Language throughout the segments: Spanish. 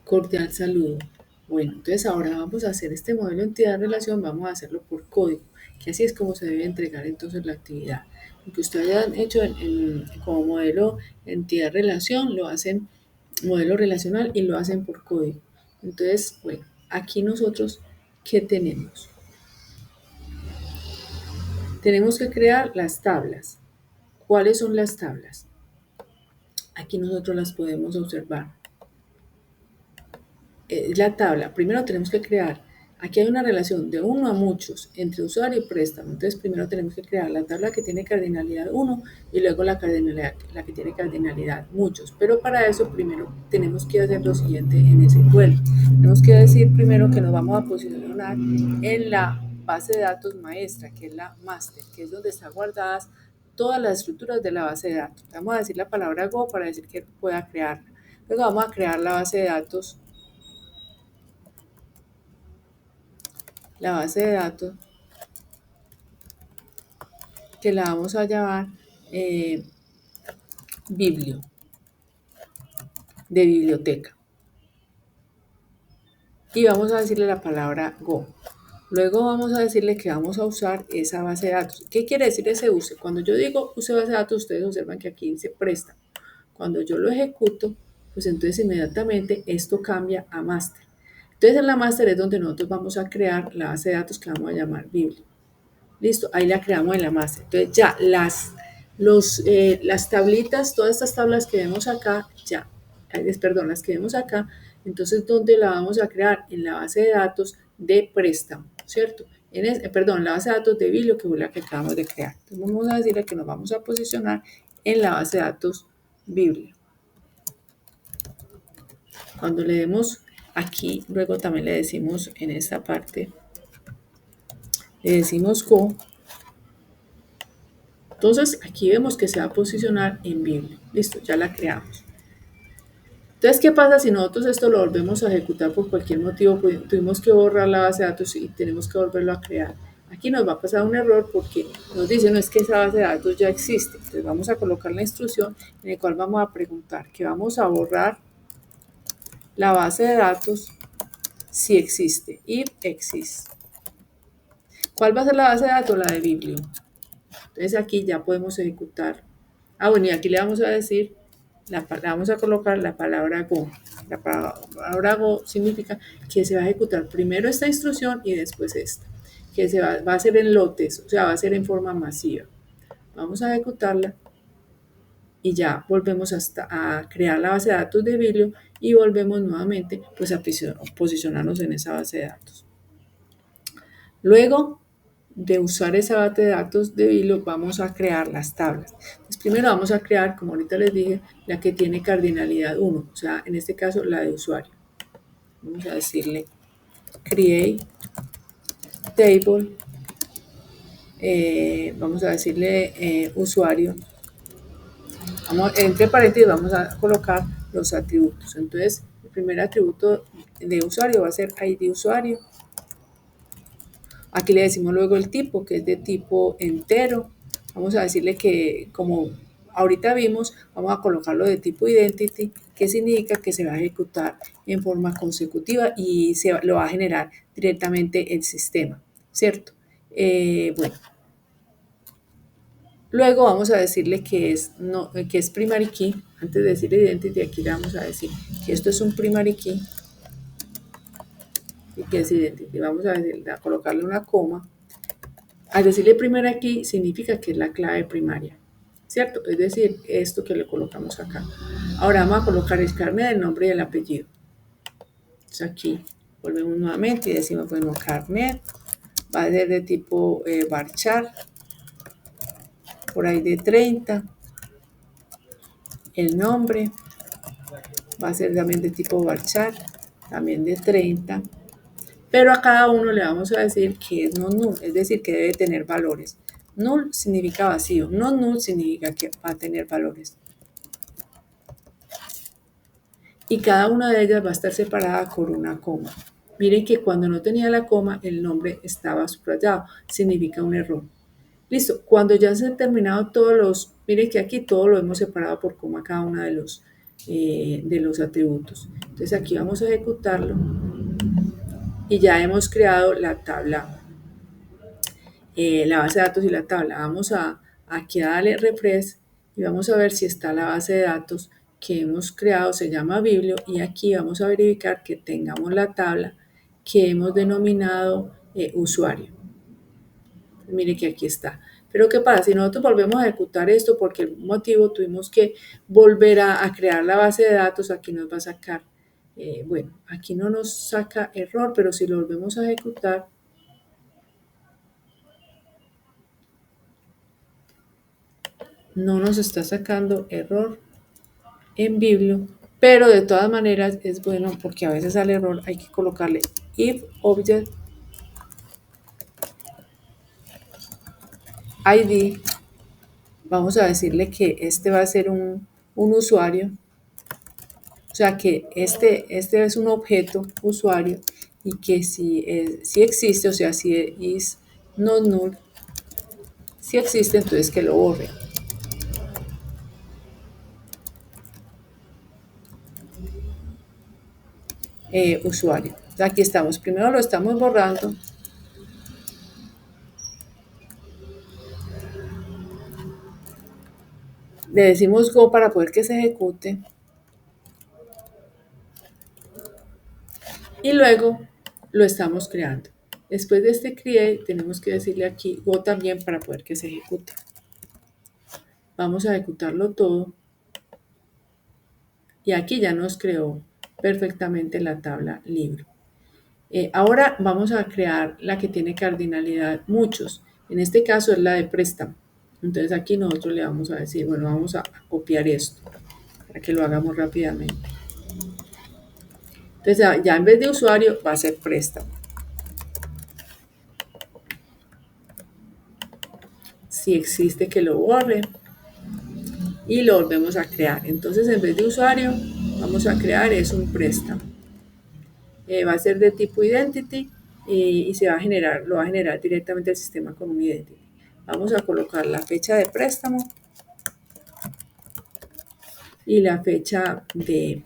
Cordial saludo. Bueno, entonces ahora vamos a hacer este modelo de entidad-relación, vamos a hacerlo por código, que así es como se debe entregar entonces la actividad. Lo que ustedes hayan hecho como modelo entidad-relación, lo hacen modelo relacional y lo hacen por código. Entonces, bueno, aquí nosotros, ¿qué tenemos? Tenemos que crear las tablas. ¿Cuáles son las tablas? Aquí nosotros las podemos observar. La tabla, primero tenemos que crear, aquí hay una relación de 1 a muchos entre usuario y préstamo, entonces primero tenemos que crear la tabla que tiene cardinalidad 1 y luego la que tiene cardinalidad muchos, pero para eso primero tenemos que hacer lo siguiente en ese vuelo. Tenemos que decir primero que nos vamos a posicionar en la base de datos maestra, que es la master, que es donde están guardadas todas las estructuras de la base de datos. Vamos a decir la palabra Go para decir que pueda crearla. Luego vamos a crear la base de datos que la vamos a llamar biblio, de biblioteca. Y vamos a decirle la palabra Go. Luego vamos a decirle que vamos a usar esa base de datos. ¿Qué quiere decir ese use? Cuando yo digo use base de datos, ustedes observan que aquí dice préstamo. Cuando yo lo ejecuto, pues entonces inmediatamente esto cambia a master. Entonces en la master es donde nosotros vamos a crear la base de datos que vamos a llamar biblio. Listo, ahí la creamos en la master. Entonces ya las tablitas, todas estas tablas que vemos acá, perdón, las que vemos acá, entonces ¿dónde la vamos a crear? En la base de datos de préstamo, ¿cierto? Perdón, la base de datos de biblio, que fue la que acabamos de crear. Entonces vamos a decirle que nos vamos a posicionar en la base de datos biblio. Cuando le demos aquí, luego también le decimos en esta parte, le decimos Go. Entonces aquí vemos que se va a posicionar en biblio. Listo, ya la creamos. Entonces, ¿qué pasa si nosotros esto lo volvemos a ejecutar por cualquier motivo? Pues tuvimos que borrar la base de datos y tenemos que volverlo a crear. Aquí nos va a pasar un error porque nos dice, no es que esa base de datos ya existe. Entonces vamos a colocar la instrucción en la cual vamos a preguntar que vamos a borrar la base de datos si existe, if exists. ¿Cuál va a ser la base de datos? La de biblio. Entonces aquí ya podemos ejecutar. Bueno, y aquí le vamos a decir, vamos a colocar la palabra Go. La palabra Go significa que se va a ejecutar primero esta instrucción y después esta. Que va a hacer en lotes, o sea, va a ser en forma masiva. Vamos a ejecutarla y ya volvemos a crear la base de datos de biblio y volvemos nuevamente pues a posicionarnos en esa base de datos. Luego de usar esa base de datos de biblio, vamos a crear las tablas. Entonces, primero vamos a crear, como ahorita les dije, la que tiene cardinalidad 1, o sea, en este caso la de usuario. Vamos a decirle create table, vamos a decirle usuario. Entre paréntesis vamos a colocar los atributos. Entonces, el primer atributo de usuario va a ser ID usuario. Aquí le decimos luego el tipo, que es de tipo entero. Vamos a decirle que, como ahorita vimos, vamos a colocarlo de tipo identity, que significa que se va a ejecutar en forma consecutiva y lo va a generar directamente el sistema, ¿cierto? Bueno. Luego vamos a decirle que es primary key. Antes de decir identity, aquí le vamos a decir que esto es un primary key y que es identity. Vamos a colocarle una coma. Al decirle primera key significa que es la clave primaria, ¿cierto? Es decir, esto que le colocamos acá. Ahora vamos a colocar el carnet del nombre y el apellido. Entonces aquí volvemos nuevamente y decimos, bueno, carnet va a ser de tipo varchar, por ahí de 30. El nombre va a ser también de tipo varchar, también de 30. Pero a cada uno le vamos a decir que es no null, es decir, que debe tener valores. Null significa vacío, no null significa que va a tener valores. Y cada una de ellas va a estar separada por una coma. Miren que cuando no tenía la coma, el nombre estaba subrayado, significa un error. Listo, cuando ya se han terminado miren que aquí todo lo hemos separado por coma cada una de los atributos. Entonces aquí vamos a ejecutarlo y ya hemos creado la tabla, la base de datos y la tabla. Vamos a aquí a darle refresh y vamos a ver si está la base de datos que hemos creado, se llama Biblio, y aquí vamos a verificar que tengamos la tabla que hemos denominado usuario. Mire que aquí está. Pero ¿qué pasa? Si nosotros volvemos a ejecutar esto, porque el motivo tuvimos que volver a crear la base de datos, aquí nos va a sacar, bueno, aquí no nos saca error, pero si lo volvemos a ejecutar, no nos está sacando error en Biblio, pero de todas maneras es bueno porque a veces al error hay que colocarle if object id. Vamos a decirle que este va a ser un usuario. O sea que este es un objeto usuario y que si existe, o sea, si is not null, si existe, entonces que lo borre. Usuario. Aquí estamos. Primero lo estamos borrando. Le decimos go para poder que se ejecute. Y luego lo estamos creando. Después de este create, tenemos que decirle aquí go también para poder que se ejecute. Vamos a ejecutarlo todo. Y aquí ya nos creó perfectamente la tabla libro. Ahora vamos a crear la que tiene cardinalidad muchos. En este caso es la de préstamo. Entonces aquí nosotros le vamos a decir, bueno, vamos a copiar esto para que lo hagamos rápidamente. Entonces ya en vez de usuario va a ser préstamo. Si existe que lo borre y lo volvemos a crear. Entonces en vez de usuario vamos a crear es un préstamo. Va a ser de tipo identity y se va a generar, lo va a generar directamente el sistema con un identity. Vamos a colocar la fecha de préstamo y la fecha de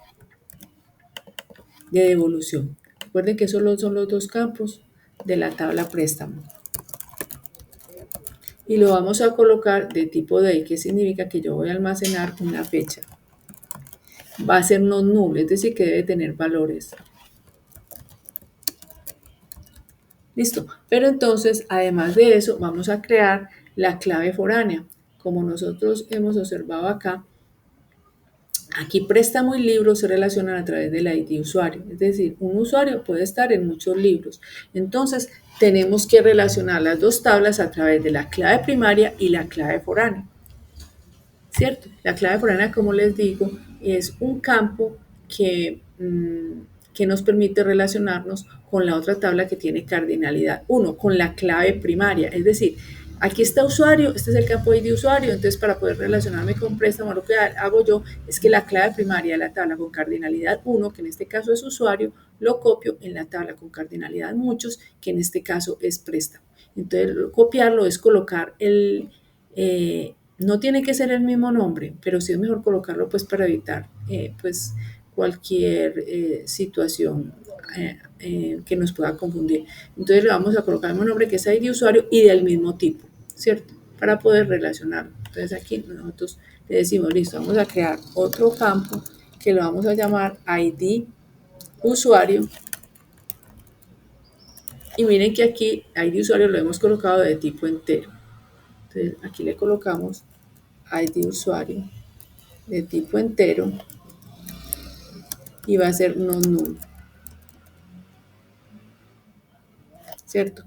devolución. Recuerden que esos son los dos campos de la tabla préstamo. Y lo vamos a colocar de tipo day, que significa que yo voy a almacenar una fecha. Va a ser no null, es decir, que debe tener valores. Listo. Pero entonces, además de eso, vamos a crear la clave foránea. Como nosotros hemos observado acá, aquí préstamo y libro se relacionan a través del ID usuario. Es decir, un usuario puede estar en muchos libros. Entonces, tenemos que relacionar las dos tablas a través de la clave primaria y la clave foránea. ¿Cierto? La clave foránea, como les digo, es un campo que nos permite relacionarnos con la otra tabla que tiene cardinalidad 1, con la clave primaria. Es decir, aquí está usuario, este es el campo ID usuario, entonces para poder relacionarme con préstamo, lo que hago yo es que la clave primaria de la tabla con cardinalidad 1, que en este caso es usuario, lo copio en la tabla con cardinalidad muchos, que en este caso es préstamo. Entonces, copiarlo es colocar no tiene que ser el mismo nombre, pero sí es mejor colocarlo pues para evitar pues cualquier situación que nos pueda confundir. Entonces le vamos a colocar el mismo nombre que es ID usuario y del mismo tipo, ¿cierto? Para poder relacionarlo. Entonces aquí nosotros le decimos, listo, vamos a crear otro campo que lo vamos a llamar ID usuario. Y miren que aquí ID usuario lo hemos colocado de tipo entero. Entonces aquí le colocamos ID usuario de tipo entero y va a ser no null, ¿cierto?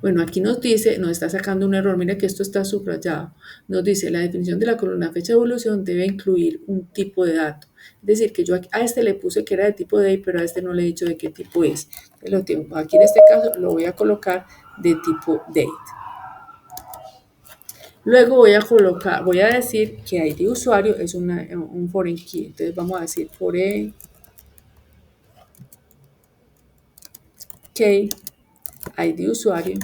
Bueno, aquí nos dice, nos está sacando un error, mira que esto está subrayado. Nos dice, la definición de la columna fecha de evolución debe incluir un tipo de dato. Es decir, que yo a este le puse que era de tipo date, pero a este no le he dicho de qué tipo es. Aquí en este caso lo voy a colocar de tipo date. Luego voy a decir que ID usuario es un foreign key. Entonces vamos a decir foreign key ID usuario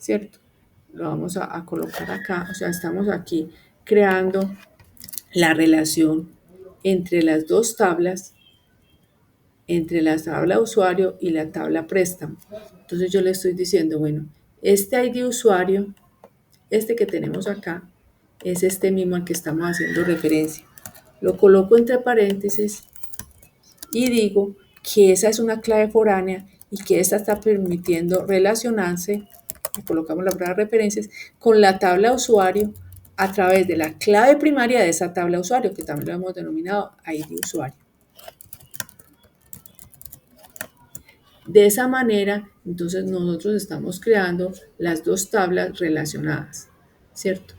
¿cierto? Lo vamos a colocar acá, o sea, estamos aquí creando la relación entre las dos tablas, entre la tabla usuario y la tabla préstamo. Entonces yo le estoy diciendo, bueno, este ID usuario, este que tenemos acá, es este mismo al que estamos haciendo referencia. Lo coloco entre paréntesis y digo que esa es una clave foránea y que esta está permitiendo relacionarse, colocamos la palabra referencias, con la tabla usuario a través de la clave primaria de esa tabla usuario, que también lo hemos denominado ID usuario. De esa manera, entonces nosotros estamos creando las dos tablas relacionadas, ¿cierto?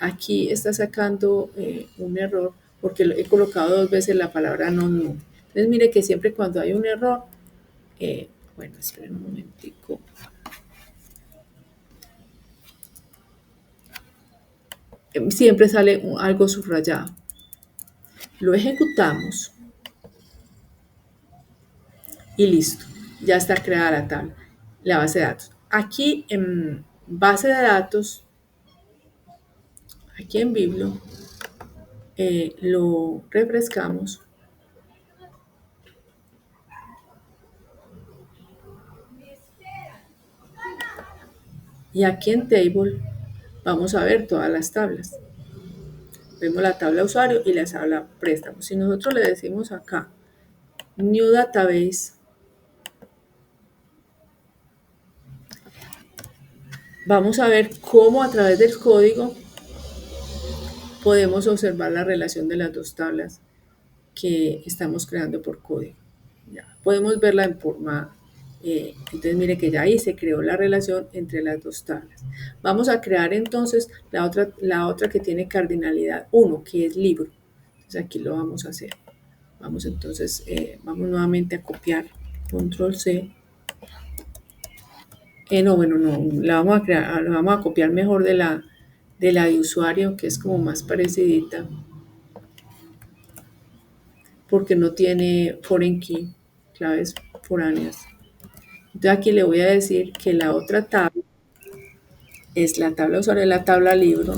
Aquí está sacando un error porque he colocado dos veces la palabra no null. Entonces mire que siempre cuando hay un error, bueno, esperen un momentico. Siempre sale algo subrayado. Lo ejecutamos y listo. Ya está creada la tabla, la base de datos. Aquí en base de datos, aquí en Biblio, lo refrescamos y aquí en Table vamos a ver todas las tablas. Vemos la tabla usuario y la tabla préstamo. Si nosotros le decimos acá New Database, vamos a ver cómo a través del código podemos observar la relación de las dos tablas que estamos creando por código. Ya, podemos verla en forma, entonces mire que ya ahí se creó la relación entre las dos tablas. Vamos a crear entonces la otra que tiene cardinalidad 1, que es libro. Entonces aquí lo vamos a hacer. Vamos entonces, vamos nuevamente a copiar, control C. No, bueno, no, la vamos a crear, la vamos a copiar mejor de la de usuario, que es como más parecidita, porque no tiene foreign key, claves foráneas. Entonces aquí le voy a decir que la otra tabla es la tabla usuario, la tabla libro.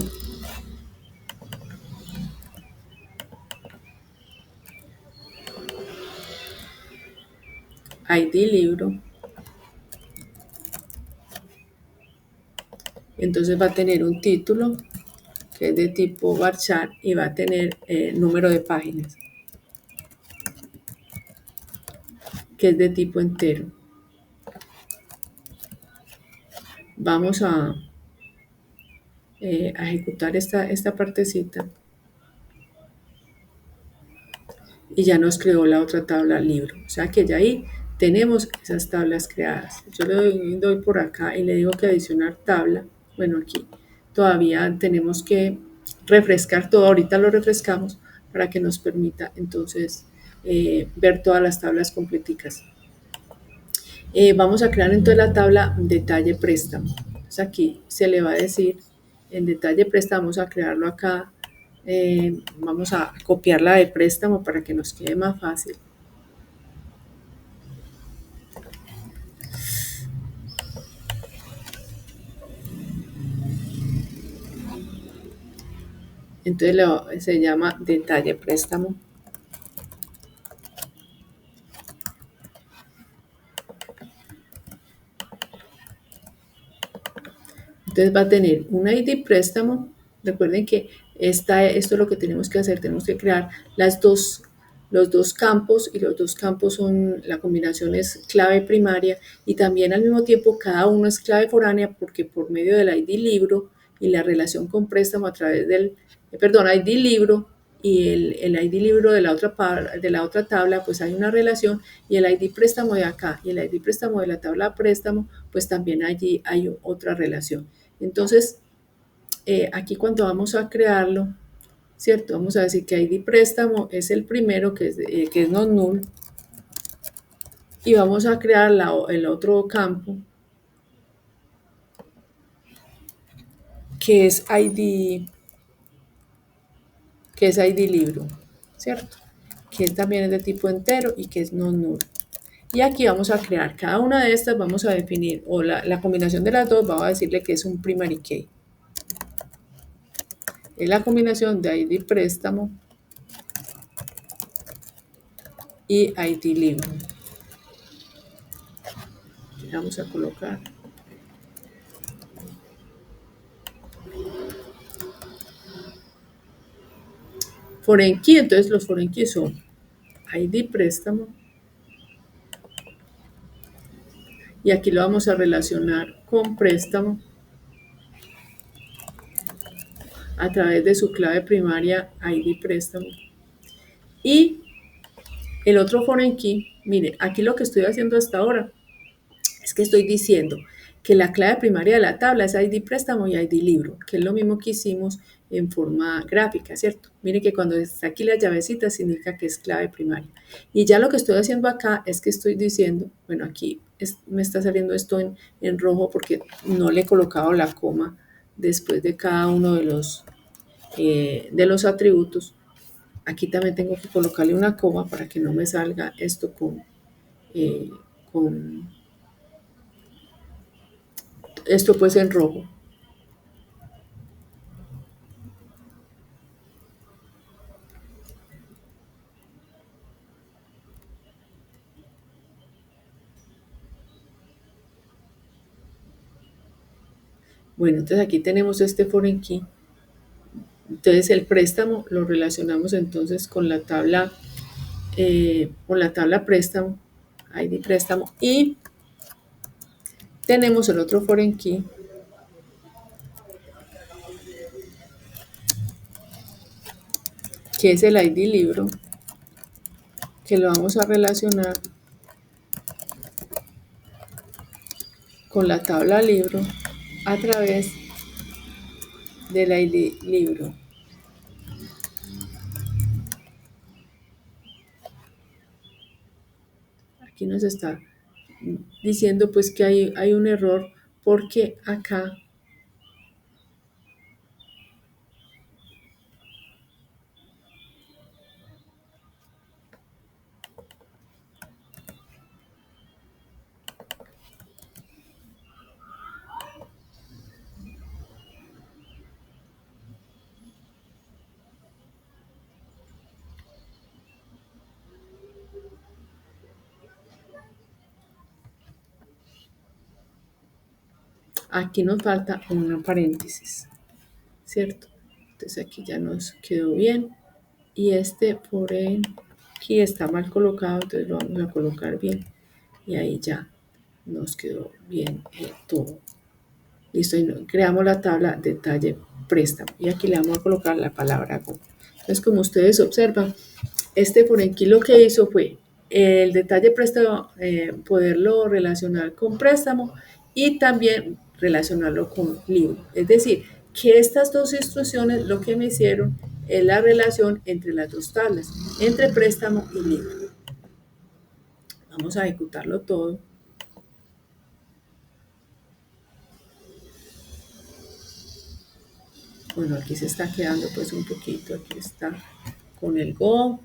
ID libro. Entonces va a tener un título que es de tipo varchar y va a tener número de páginas, que es de tipo entero. Vamos a ejecutar esta partecita y ya nos creó la otra tabla libro. O sea que ya ahí tenemos esas tablas creadas. Yo le doy por acá y le digo que adicionar tabla. Bueno, aquí todavía tenemos que refrescar todo. Ahorita lo refrescamos para que nos permita entonces ver todas las tablas completicas. Vamos a crear entonces la tabla detalle préstamo. Entonces aquí se le va a decir en detalle préstamo, vamos a crearlo acá. Vamos a copiar la de préstamo para que nos quede más fácil. Entonces se llama detalle préstamo. Entonces va a tener un ID préstamo. Recuerden que esto es lo que tenemos que hacer. Tenemos que crear los dos campos y los dos campos son, la combinación es clave primaria y también al mismo tiempo cada uno es clave foránea porque por medio del ID libro y la relación con préstamo a través del, ID libro y el ID libro de la otra tabla, pues hay una relación y el ID préstamo de acá y el ID préstamo de la tabla préstamo, pues también allí hay otra relación. Entonces, aquí cuando vamos a crearlo, ¿cierto? Vamos a decir que ID préstamo es el primero, que es no null, y vamos a crear el otro campo, que es ID libro, ¿cierto? Que también es de tipo entero y que es no null. Y aquí vamos a crear cada una de estas, vamos a definir, o la combinación de las dos, vamos a decirle que es un primary key. Es la combinación de ID préstamo y ID libro. Aquí vamos a colocar. Foreign key, entonces los foreign key son ID préstamo y aquí lo vamos a relacionar con préstamo a través de su clave primaria ID préstamo. Y el otro foreign key, mire, aquí lo que estoy haciendo hasta ahora es que estoy diciendo que la clave primaria de la tabla es ID préstamo y ID libro, que es lo mismo que hicimos en forma gráfica, ¿cierto? Mire que cuando está aquí la llavecita significa que es clave primaria. Y ya lo que estoy haciendo acá es que estoy diciendo, bueno, aquí me está saliendo esto en rojo porque no le he colocado la coma después de cada uno de los atributos. Aquí también tengo que colocarle una coma para que no me salga esto con esto pues en rojo. Bueno, entonces aquí tenemos este foreign key. Entonces el préstamo lo relacionamos entonces con la tabla préstamo, ID préstamo, y tenemos el otro foreign key que es el ID libro, que lo vamos a relacionar con la tabla libro a través del ID libro. Aquí nos está diciendo pues que hay un error porque acá nos falta una paréntesis, ¿cierto? Entonces aquí ya nos quedó bien y este por aquí está mal colocado, entonces lo vamos a colocar bien y ahí ya nos quedó bien todo. Listo, y creamos la tabla detalle préstamo y aquí le vamos a colocar la palabra go. Entonces, como ustedes observan, este por aquí lo que hizo fue el detalle préstamo, poderlo relacionar con préstamo y también relacionarlo con libro. Es decir, que estas dos instrucciones lo que me hicieron es la relación entre las dos tablas, entre préstamo y libro. Vamos a ejecutarlo todo. Bueno, aquí se está quedando pues un poquito, aquí está con el go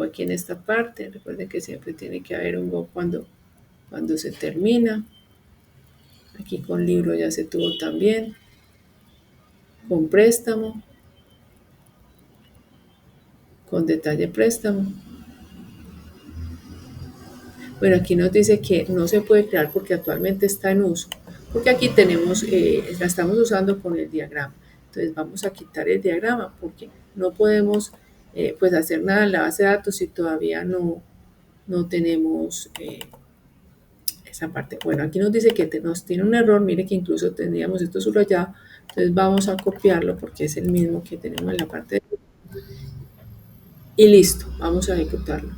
aquí en esta parte. Recuerden que siempre tiene que haber un go cuando se termina. Aquí con libro ya se tuvo también. Con préstamo. Con detalle préstamo. Bueno, aquí nos dice que no se puede crear porque actualmente está en uso. Porque aquí tenemos, la estamos usando con el diagrama. Entonces vamos a quitar el diagrama porque no podemos pues hacer nada en la base de datos si todavía no tenemos esa parte. Bueno, aquí nos dice que nos tiene un error. Mire que incluso tendríamos esto subrayado. Entonces vamos a copiarlo porque es el mismo que tenemos en la parte de... Y listo, vamos a ejecutarlo.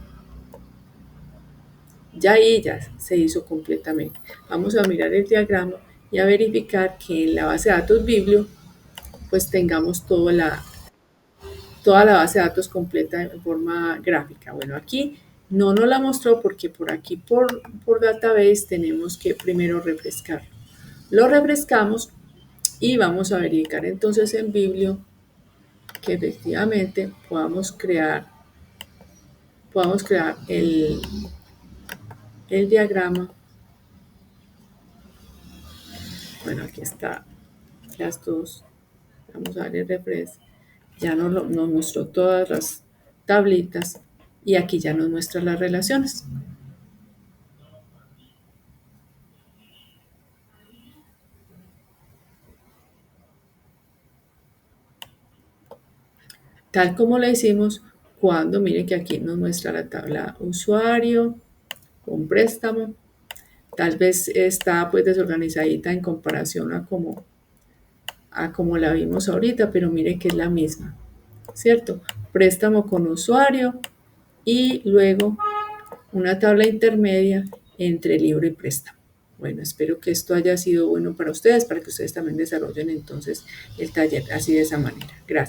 Ya ahí ya se hizo completamente. Vamos a mirar el diagrama y a verificar que en la base de datos Biblio pues tengamos toda la base de datos completa en forma gráfica. Bueno, aquí no nos la mostró porque por aquí por database tenemos que primero refrescarlo. Lo refrescamos y vamos a verificar entonces en Biblio que efectivamente podamos crear el diagrama. Bueno, aquí está las dos. Vamos a darle refresh. Ya nos mostró todas las tablitas y aquí ya nos muestra las relaciones. Tal como la hicimos cuando, miren que aquí nos muestra la tabla usuario con préstamo. Tal vez está pues desorganizadita en comparación a como la vimos ahorita, pero mire que es la misma, ¿cierto? Préstamo con usuario y luego una tabla intermedia entre libro y préstamo. Bueno, espero que esto haya sido bueno para ustedes, para que ustedes también desarrollen entonces el taller así de esa manera. Gracias.